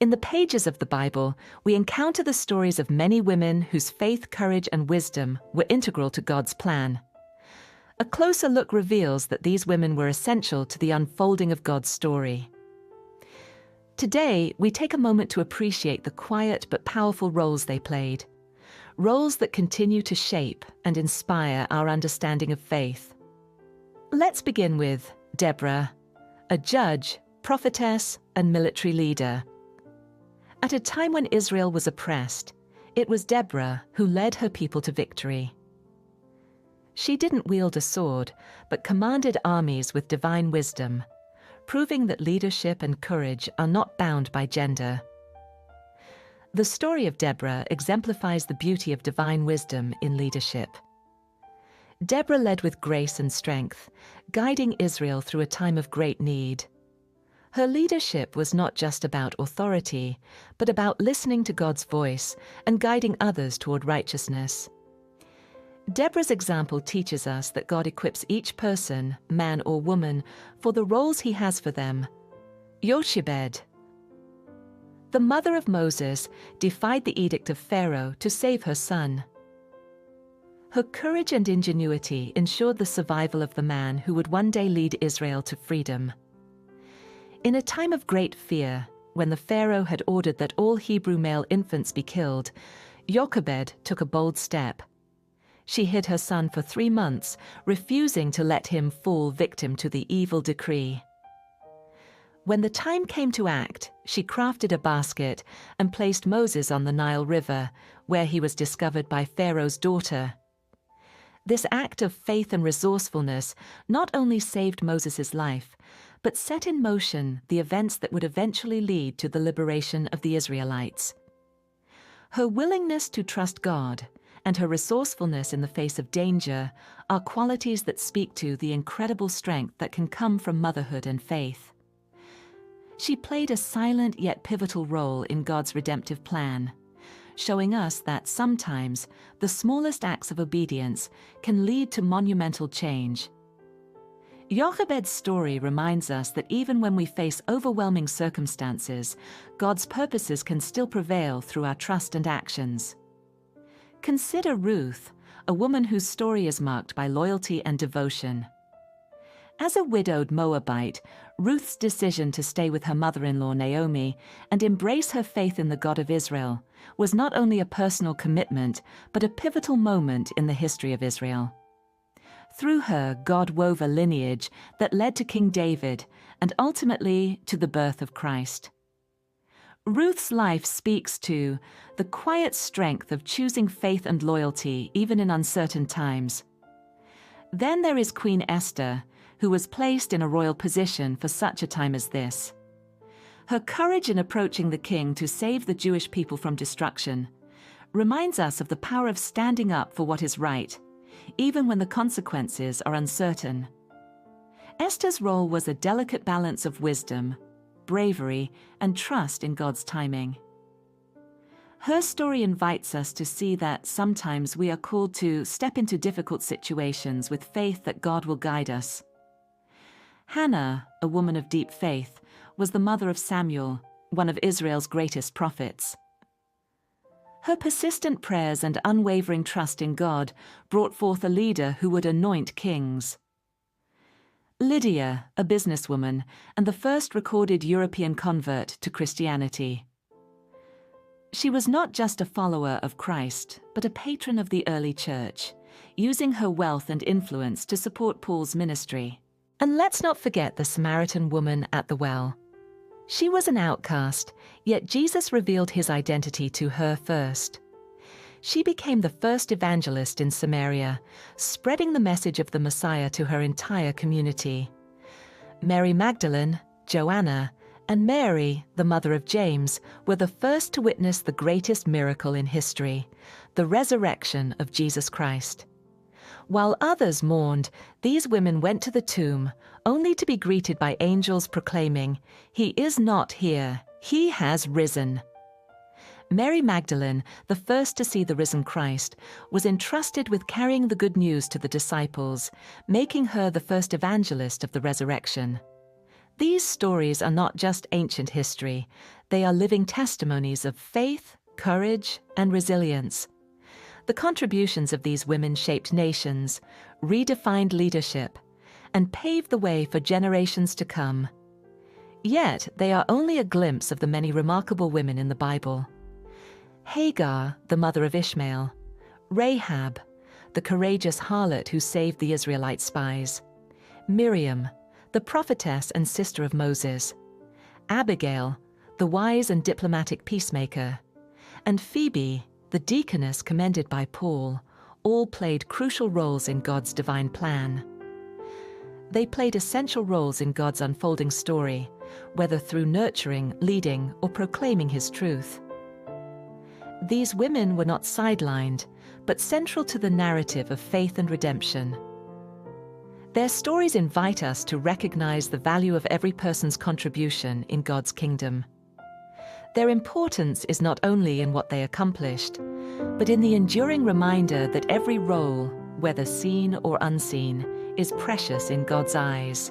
In the pages of the Bible, we encounter the stories of many women whose faith, courage, and wisdom were integral to God's plan. A closer look reveals that these women were essential to the unfolding of God's story. Today, we take a moment to appreciate the quiet but powerful roles they played, roles that continue to shape and inspire our understanding of faith. Let's begin with Deborah, a judge, prophetess, and military leader. At a time when Israel was oppressed, it was Deborah who led her people to victory. She didn't wield a sword, but commanded armies with divine wisdom, proving that leadership and courage are not bound by gender. The story of Deborah exemplifies the beauty of divine wisdom in leadership. Deborah led with grace and strength, guiding Israel through a time of great need. Her leadership was not just about authority, but about listening to God's voice and guiding others toward righteousness. Deborah's example teaches us that God equips each person, man or woman, for the roles he has for them. Jochebed, the mother of Moses, defied the edict of Pharaoh to save her son. Her courage and ingenuity ensured the survival of the man who would one day lead Israel to freedom. In a time of great fear, when the Pharaoh had ordered that all Hebrew male infants be killed, Jochebed took a bold step. She hid her son for 3 months, refusing to let him fall victim to the evil decree. When the time came to act, she crafted a basket and placed Moses on the Nile River, where he was discovered by Pharaoh's daughter. This act of faith and resourcefulness not only saved Moses' life, but set in motion the events that would eventually lead to the liberation of the Israelites. Her willingness to trust God and her resourcefulness in the face of danger are qualities that speak to the incredible strength that can come from motherhood and faith. She played a silent yet pivotal role in God's redemptive plan, showing us that sometimes the smallest acts of obedience can lead to monumental change. Jochebed's story reminds us that even when we face overwhelming circumstances, God's purposes can still prevail through our trust and actions. Consider Ruth, a woman whose story is marked by loyalty and devotion. As a widowed Moabite, Ruth's decision to stay with her mother-in-law Naomi and embrace her faith in the God of Israel was not only a personal commitment, but a pivotal moment in the history of Israel. Through her, God wove a lineage that led to King David and ultimately to the birth of Christ. Ruth's life speaks to the quiet strength of choosing faith and loyalty even in uncertain times. Then there is Queen Esther, who was placed in a royal position for such a time as this. Her courage in approaching the king to save the Jewish people from destruction reminds us of the power of standing up for what is right, even when the consequences are uncertain. Esther's role was a delicate balance of wisdom, bravery, and trust in God's timing. Her story invites us to see that sometimes we are called to step into difficult situations with faith that God will guide us. Hannah, a woman of deep faith, was the mother of Samuel, one of Israel's greatest prophets. Her persistent prayers and unwavering trust in God brought forth a leader who would anoint kings. Lydia, a businesswoman, and the first recorded European convert to Christianity. She was not just a follower of Christ, but a patron of the early church, using her wealth and influence to support Paul's ministry. And let's not forget the Samaritan woman at the well. She was an outcast, yet Jesus revealed his identity to her first. She became the first evangelist in Samaria, spreading the message of the Messiah to her entire community. Mary Magdalene, Joanna, and Mary, the mother of James, were the first to witness the greatest miracle in history, the resurrection of Jesus Christ. While others mourned, these women went to the tomb, only to be greeted by angels proclaiming, "He is not here, he has risen." Mary Magdalene, the first to see the risen Christ, was entrusted with carrying the good news to the disciples, making her the first evangelist of the resurrection. These stories are not just ancient history, they are living testimonies of faith, courage, and resilience. The contributions of these women shaped nations, redefined leadership, and paved the way for generations to come. Yet, they are only a glimpse of the many remarkable women in the Bible. Hagar, the mother of Ishmael; Rahab, the courageous harlot who saved the Israelite spies; Miriam, the prophetess and sister of Moses; Abigail, the wise and diplomatic peacemaker; and Phoebe, the deaconess commended by Paul, all played crucial roles in God's divine plan. They played essential roles in God's unfolding story, whether through nurturing, leading, or proclaiming His truth. These women were not sidelined, but central to the narrative of faith and redemption. Their stories invite us to recognize the value of every person's contribution in God's kingdom. Their importance is not only in what they accomplished, but in the enduring reminder that every role, whether seen or unseen, is precious in God's eyes.